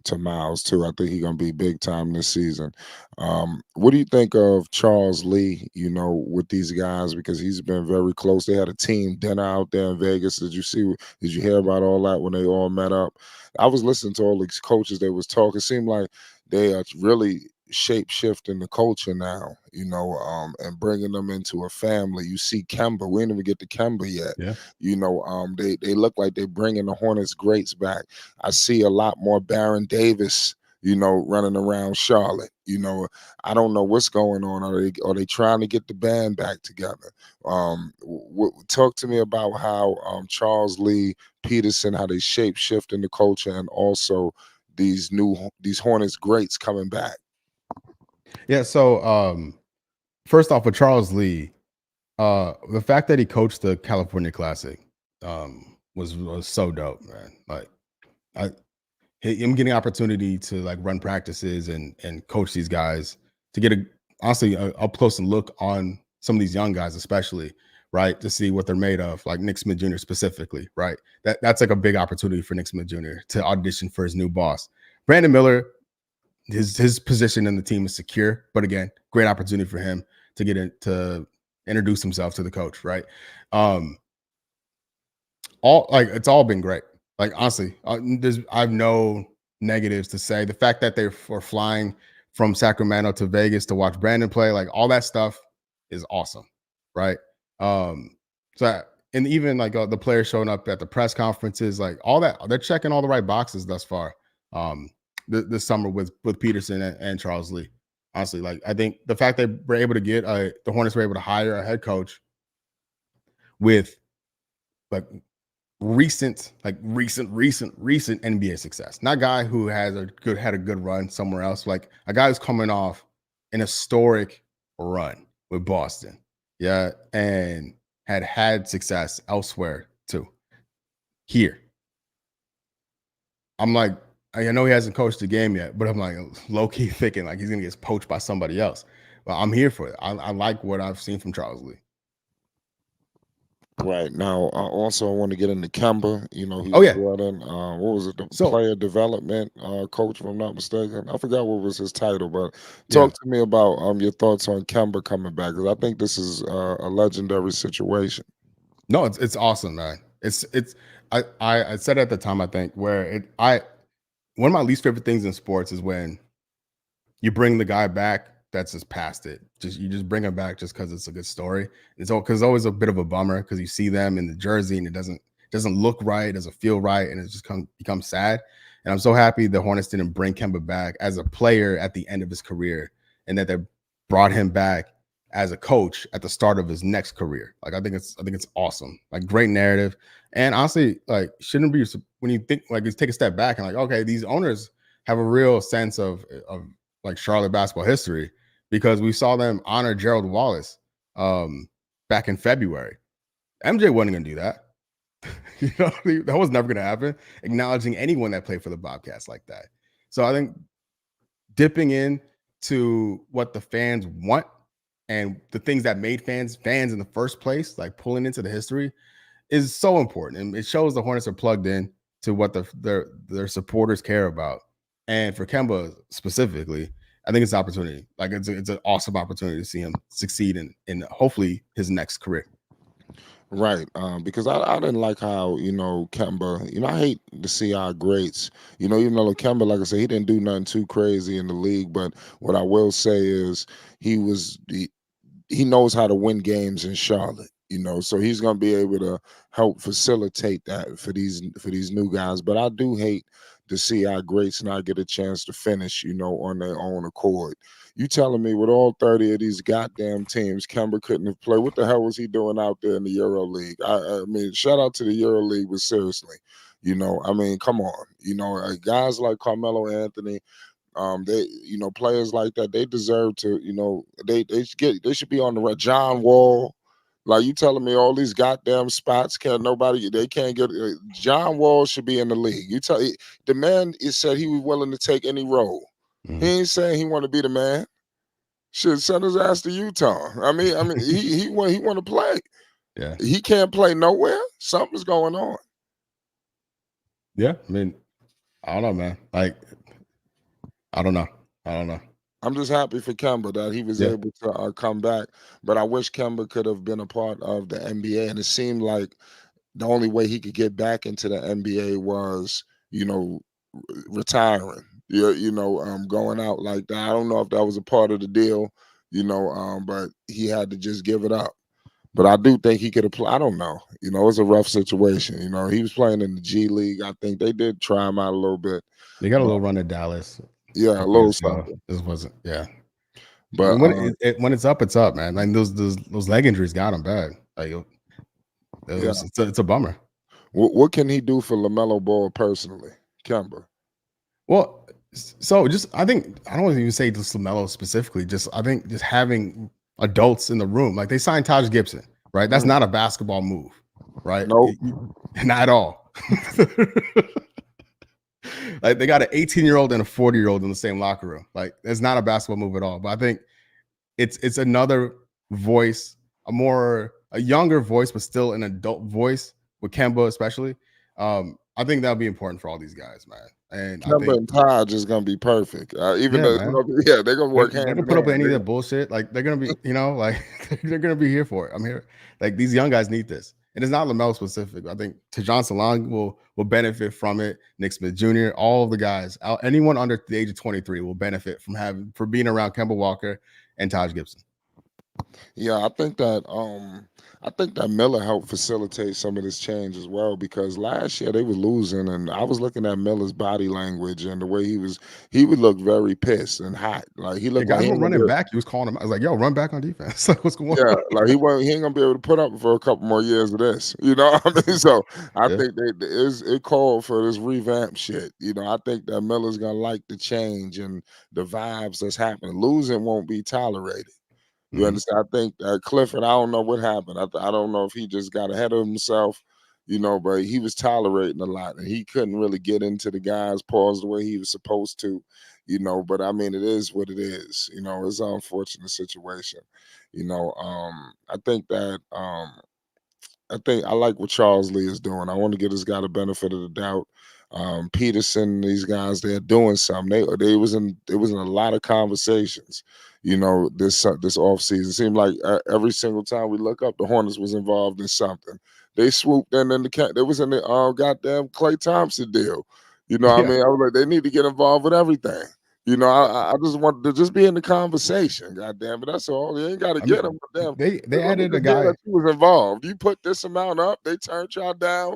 to Miles too. I think he's gonna be big time this season. What do you think of Charles Lee? With these guys because he's been very close. They had a team dinner out there in Vegas. Did you hear about all that when they all met up? I was listening to all these coaches. They was talking. It seemed like they are really shape shifting the culture now, and bringing them into a family. You see Kemba, we didn't even get to Kemba yet. Yeah. They look like they're bringing the Hornets greats back. I see a lot more Baron Davis, running around Charlotte. I don't know what's going on. Are they trying to get the band back together? Talk to me about how Charles Lee Peterson, how they shape shifting the culture, and also these Hornets greats coming back. Yeah, so first off, with Charles Lee, the fact that he coached the California Classic was so dope, man. Like him getting opportunity to like run practices and coach these guys to get honestly up close and look on some of these young guys, especially, right, to see what they're made of, like Nick Smith Jr. specifically, right? That's like a big opportunity for Nick Smith Jr. to audition for his new boss. Brandon Miller, his position in the team is secure, but again, great opportunity for him to get in to introduce himself to the coach, right? It's all been great. Like honestly, I have no negatives to say. The fact that they were flying from Sacramento to Vegas to watch Brandon play, like all that stuff is awesome, right? And even like the players showing up at the press conferences, like all that, they're checking all the right boxes thus far. This summer with Peterson and Charles Lee. Honestly, like I think the fact they were able to get the Hornets were able to hire a head coach with like recent NBA success, not a guy who had a good run somewhere else, like a guy who's coming off an historic run with Boston, yeah, and had success elsewhere here. I'm like, I know he hasn't coached the game yet, but I'm like low key thinking like he's gonna get poached by somebody else. But I'm here for it. I like what I've seen from Charles Lee. Right now, also I want to get into Kemba. He Oh was yeah. brought in. What was it? The So player development coach, if I'm not mistaken. I forgot what was his title, but yeah. talk to me about your thoughts on Kemba coming back, because I think this is a legendary situation. No, it's awesome, man. It's I said at the time, I think, where one of my least favorite things in sports is when you bring the guy back that's just past it. You just bring him back just because it's a good story. It's always a bit of a bummer because you see them in the jersey and it doesn't look right, doesn't feel right, and it just becomes sad. And I'm so happy the Hornets didn't bring Kemba back as a player at the end of his career, and that they brought him back as a coach at the start of his next career. Like I think it's awesome. Like great narrative. And honestly, like shouldn't be when you think like you take a step back and like, okay, these owners have a real sense of like Charlotte basketball history, because we saw them honor Gerald Wallace back in February. MJ wasn't going to do that. That was never going to happen. Acknowledging anyone that played for the Bobcats like that. So I think dipping in to what the fans want and the things that made fans in the first place, like pulling into the history, is so important. And it shows the Hornets are plugged in to what their supporters care about. And for Kemba specifically, I think it's an opportunity. Like it's an awesome opportunity to see him succeed in hopefully his next career. Right, because I didn't like how Kemba. I hate to see our greats. Even though Kemba, like I said, he didn't do nothing too crazy in the league. But what I will say is he knows how to win games in Charlotte. So he's gonna be able to help facilitate that for these new guys. But I do hate to see our greats not get a chance to finish, on their own accord. You telling me with all 30 of these goddamn teams, Kemba couldn't have played? What the hell was he doing out there in the Euro League? I mean, shout out to the Euro League, but seriously, I mean, come on. Guys like Carmelo Anthony, they players like that, they deserve to, they should be on the John Wall. Like, you telling me all these goddamn spots they can't get John Wall should be in the league. The man said he was willing to take any role. He ain't saying he want to be the man. Should send his ass to Utah. I mean he want to play. Yeah. He can't play nowhere. Something's going on. Yeah, I mean, I don't know, man. Like, I don't know. I'm just happy for Kemba that he was able to come back, but I wish Kemba could have been a part of the NBA. And it seemed like the only way he could get back into the NBA was, retiring. Going out like that. I don't know if that was a part of the deal, but he had to just give it up. But I do think he could have played. I don't know. It was a rough situation. He was playing in the G League. I think they did try him out a little bit. They got a little run at Dallas. Yeah, a little something. This wasn't. Yeah, but when it's up, it's up, man. Like those leg injuries got him bad. Like it's a bummer. What can he do for LaMelo Ball personally, Kemba? Well, so I think I don't even say just LaMelo specifically. I think just having adults in the room, like they signed Taj Gibson, right? That's not a basketball move, right? Nope. Not at all. Like they got an 18-year-old and a 40-year-old in the same locker room. Like it's not a basketball move at all. But I think it's another voice, a younger voice, but still an adult voice with Kemba, especially. I think that'll be important for all these guys, man. And Kemba and Taj is gonna be perfect. Even though they're gonna work hand. They're gonna put up with any of that bullshit. Like they're gonna be, like they're gonna be here for it. I'm here. Like these young guys need this. And it's not Lamelo specific. I think Tajon Salong will benefit from it. Nick Smith Jr., all of the guys, anyone under the age of 23 will benefit from being around Kemba Walker and Taj Gibson. Yeah, I think that Miller helped facilitate some of this change as well, because last year they were losing, and I was looking at Miller's body language and the way he would look very pissed and hot. Like he looked like he running back. He was calling him. I was like, "Yo, run back on defense." Like, what's going on? Yeah, like he ain't gonna be able to put up for a couple more years of this. You know what I mean? So I think it called for this revamp shit. I think that Miller's gonna like the change and the vibes that's happening. Losing won't be tolerated. You understand? I think Clifford, I don't know what happened. I don't know if he just got ahead of himself, but he was tolerating a lot, and he couldn't really get into the guys' pause the way he was supposed to, But I mean, it is what it is. It's an unfortunate situation. I think that I think I like what Charles Lee is doing. I want to give this guy the benefit of the doubt. Peterson, these guys, they're doing something. They was in a lot of conversations, this offseason. It seemed like every single time we look up, the Hornets was involved in something. They swooped in the cat. They was in the goddamn Klay Thompson deal. What I Yeah. mean, I was like, they need to get involved with everything. I just want to just be in the conversation. God damn it, that's all. You ain't got to I get mean, them. Damn, they let me added a just hear guy. that you was involved. You put this amount up, they turned y'all down.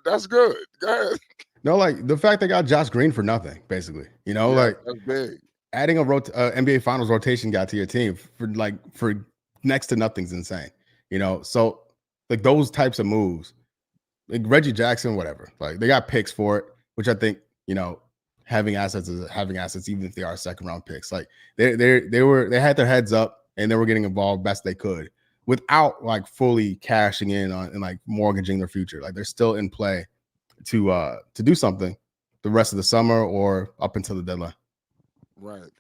That's good. Go ahead. No, like the fact they got Josh Green for nothing, basically. Yeah, Like that's big. adding a NBA Finals rotation guy to your team for next to nothing's insane. So like those types of moves, like Reggie Jackson, whatever. Like they got picks for it, which I think having assets is having assets, even if they are second round picks. Like they had their heads up and they were getting involved best they could without like fully cashing in on and like mortgaging their future. Like they're still in play to do something the rest of the summer or up until the deadline. Right.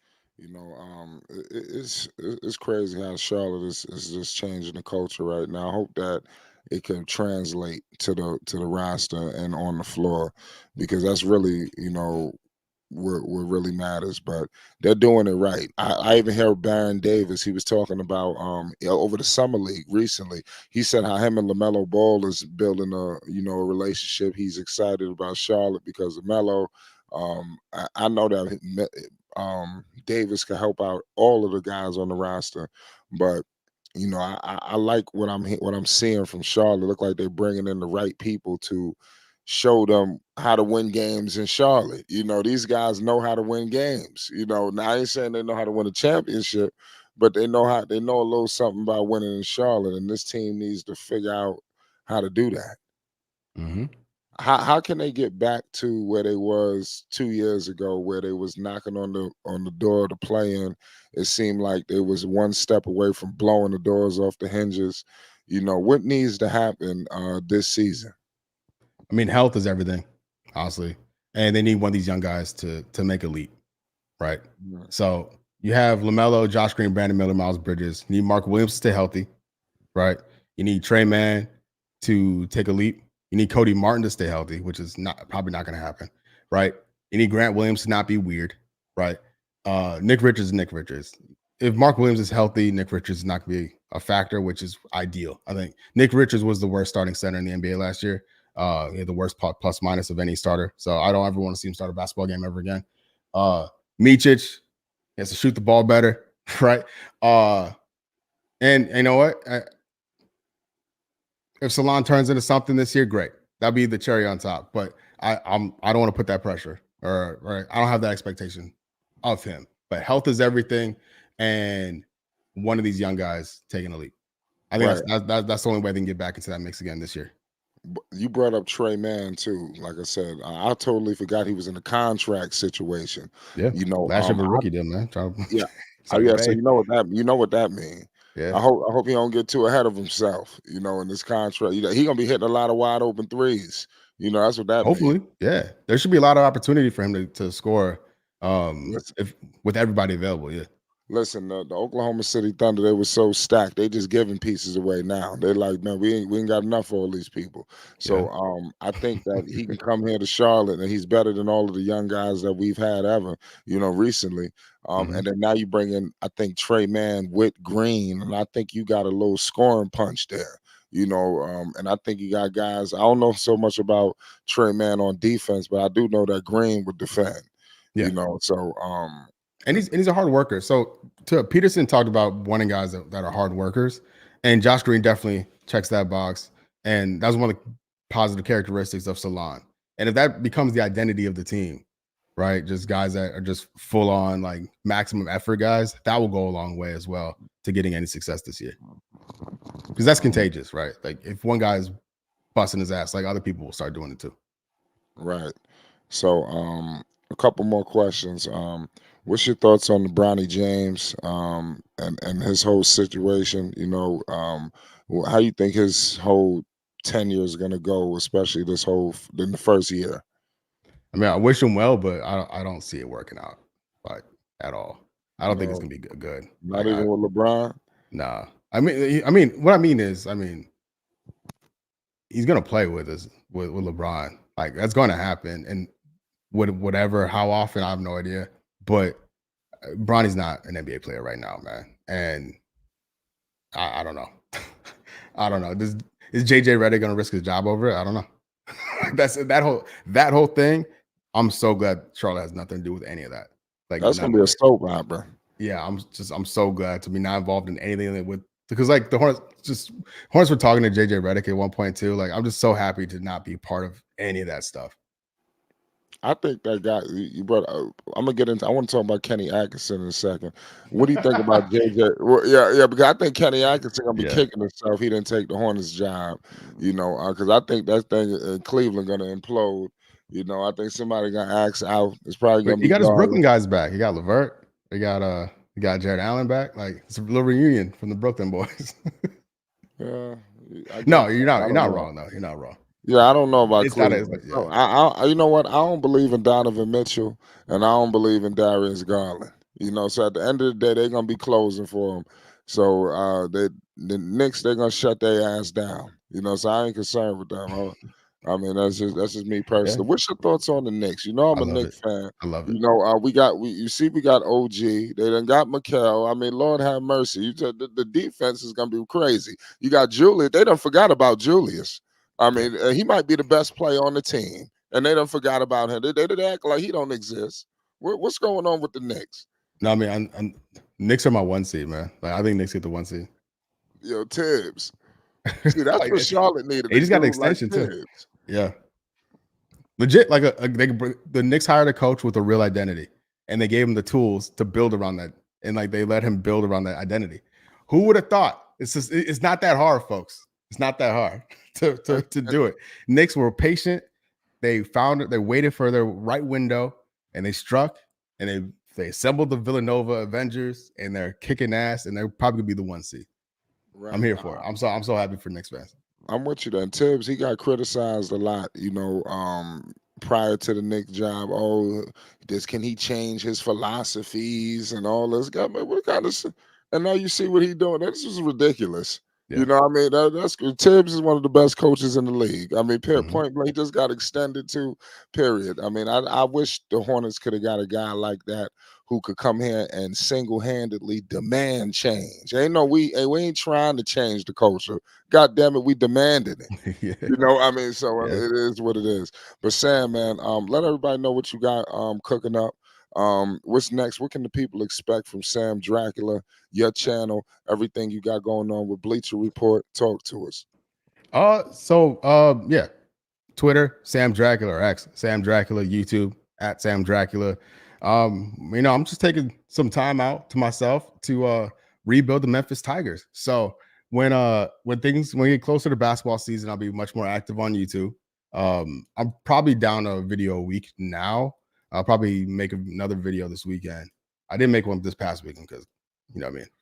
It's crazy how Charlotte is just changing the culture right now. I hope that it can translate to the roster and on the floor, because that's really, what really matters. But they're doing it right. I even heard Baron Davis. He was talking about over the summer league recently. He said how him and Lamelo Ball is building a relationship. He's excited about Charlotte because of Melo. I know that Davis can help out all of the guys on the roster, but I like what I'm seeing from Charlotte. Look like they're bringing in the right people to show them how to win games in Charlotte. These guys know how to win games. Now I ain't saying they know how to win a championship, but they know a little something about winning in Charlotte, and this team needs to figure out how to do that. Mm-hmm. How can they get back to where they was 2 years ago, where they was knocking on the door of the play-in? It seemed like they was one step away from blowing the doors off the hinges. What needs to happen this season? I mean, health is everything, honestly, and they need one of these young guys to make a leap, right? Right. So you have LaMelo, Josh Green, Brandon Miller, Miles Bridges. You need Mark Williams to stay healthy, right? You need Trey Mann to take a leap. You need Cody Martin to stay healthy, which is probably not going to happen, right? You need Grant Williams to not be weird, right? Nick Richards is Nick Richards. If Mark Williams is healthy, Nick Richards is not going to be a factor, which is ideal. I think Nick Richards was the worst starting center in the NBA last year. He had the worst plus minus of any starter. So I don't ever want to see him start a basketball game ever again. Micic has to shoot the ball better, right? And you know what? If Salon turns into something this year, great. That'll be the cherry on top. But I don't want to put that pressure, or right. I don't have that expectation of him. But health is everything, and one of these young guys taking a leap. I think that's the only way they can get back into that mix again this year. You brought up Trey Mann too. Like I said, I totally forgot he was in a contract situation. Yeah, last year of a rookie deal, man. Yeah, so you know what that means. Yeah. I hope he don't get too ahead of himself. In this contract, he gonna be hitting a lot of wide open threes. That's what that hopefully means. Yeah, there should be a lot of opportunity for him to score with everybody available. Yeah. Listen, the Oklahoma City Thunder, they were so stacked. They just giving pieces away now. They're like, man, we ain't got enough for all these people. So I think that he can come here to Charlotte, and he's better than all of the young guys that we've had ever, recently. And then now you bring in, I think, Trey Mann with Green, and I think you got a little scoring punch there. And I think you got guys. I don't know so much about Trey Mann on defense, but I do know that Green would defend. Yeah. So And he's a hard worker. So Peterson talked about wanting guys that are hard workers, and Josh Green definitely checks that box. And that's one of the positive characteristics of Salon. And if that becomes the identity of the team, right? Just guys that are just full on like maximum effort guys, that will go a long way as well to getting any success this year. Because that's contagious, right? Like if one guy's busting his ass, like other people will start doing it too. Right. So a couple more questions. What's your thoughts on the Bronny James and his whole situation? How you think his whole tenure is going to go, especially in the first year. I mean, I wish him well, but I don't see it working out like at all. I don't think it's No, gonna be good. not Like, even with LeBron. nah. I mean, what I mean is, he's gonna play with LeBron. Like that's going to happen, and whatever, how often, I have no idea. But Bronny's not an NBA player right now, man, and I don't know. I don't know. Is JJ Redick gonna risk his job over it? I don't know. That's that whole thing. I'm so glad Charlotte has nothing to do with any of that. Like That's gonna be a soap opera. Yeah, I'm so glad to be not involved in anything with, because like the Hornets were talking to JJ Redick at one point too. Like I'm just so happy to not be part of any of that stuff. I think that guy you brought. I'm gonna get into. I want to talk about Kenny Atkinson in a second. What do you think about JJ? Well, yeah, because I think Kenny Atkinson gonna be kicking himself. He didn't take the Hornets job, because I think that thing in Cleveland gonna implode. I think somebody got axed out. It's probably gonna be. He got his Brooklyn guys back. He got LeVert. He got Jared Allen back. Like it's a little reunion from the Brooklyn boys. Yeah. No, you're not wrong though. You're not wrong. Yeah, I don't know about It's Cleveland. I you know what? I don't believe in Donovan Mitchell, and I don't believe in Darius Garland. So at the end of the day, they're gonna be closing for him. So the Knicks, they're gonna shut their ass down. So I ain't concerned with them. I mean, that's just me personally. Yeah. What's your thoughts on the Knicks? I'm a Knicks fan. I love it. We got OG. They done got Mikal. I mean, Lord have mercy. The defense is gonna be crazy. You got Julius. They done forgot about Julius. I mean, he might be the best player on the team, and they done forgot about him. They did act like he don't exist. What's going on with the Knicks? No, I mean, Knicks are my 1 seed, man. Like I think Knicks get the 1 seed. Yo, Tibbs. See, that's Like, what Charlotte needed. They just got an extension too. Yeah, legit. Like the Knicks hired a coach with a real identity, and they gave him the tools to build around that, and like they let him build around that identity. Who would have thought? It's not that hard, folks. It's not that hard to do it. Knicks were patient. They found it. They waited for their right window, and they struck. And they assembled the Villanova Avengers, and they're kicking ass. And they're probably gonna be the 1 seed. Right. I'm here for it. I'm so happy for Knicks fans. I'm with you then. Tibbs, he got criticized a lot, prior to the Knicks job. Oh, can he change his philosophies and all this? God, man, what kind of? And now you see what he's doing. This is ridiculous. Yeah. I mean, that's Tibbs is one of the best coaches in the league. I mean, point blank, he just got extended to. Period. I mean, I wish the Hornets could have got a guy like that who could come here and single-handedly demand change. We ain't trying to change the culture. God damn it, we demanded it. Yeah. I mean, so it is what it is. But Sam, man, let everybody know what you got cooking up. What's next? What can the people expect from Sam Dracula, your channel, everything you got going on with Bleacher Report? Talk to us. Twitter, Sam Dracula, or X, Sam Dracula, YouTube, at Sam Dracula. I'm just taking some time out to myself to rebuild the Memphis Tigers. So when we get closer to basketball season, I'll be much more active on YouTube. I'm probably down a video a week now. I'll probably make another video this weekend. I didn't make one this past weekend because,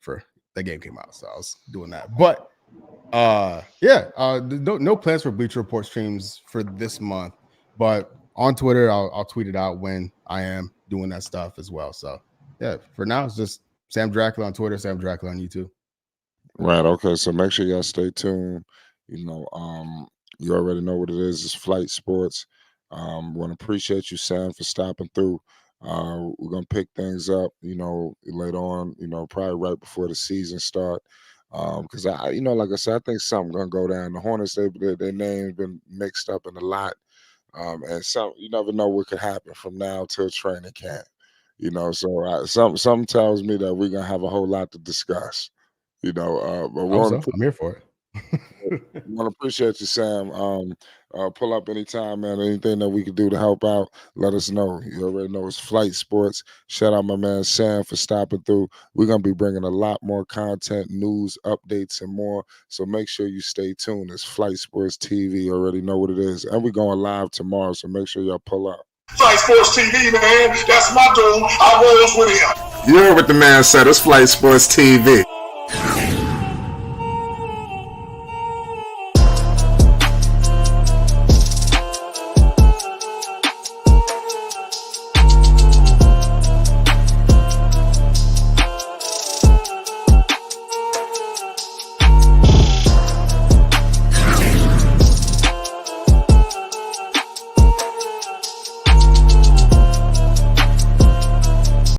for the game came out, so I was doing that. But no plans for Bleacher Report streams for this month. But on Twitter, I'll tweet it out when I am doing that stuff as well. So yeah, for now it's just Sam Dracula on Twitter, Sam Dracula on YouTube. Right. Okay. So make sure y'all stay tuned. You already know what it is. It's Flight Sports. Want to appreciate you, Sam, for stopping through. We're gonna pick things up, later on, probably right before the season start. Because like I said, I think something gonna go down. The Hornets, their name's been mixed up in a lot. And you never know what could happen from now till training camp. So something tells me that we're gonna have a whole lot to discuss. But I'm here for it. I want to appreciate you, Sam. Pull up anytime, man. Anything that we could do to help out, let us know. You already know it's Flight Sports. Shout out my man Sam for stopping through. We're going to be bringing a lot more content, news, updates, and more. So make sure you stay tuned. It's Flight Sports TV. You already know what it is. And we're going live tomorrow, so make sure y'all pull up. Flight Sports TV, man. That's my dude. I rolls with him. You heard what the man said. It's Flight Sports TV.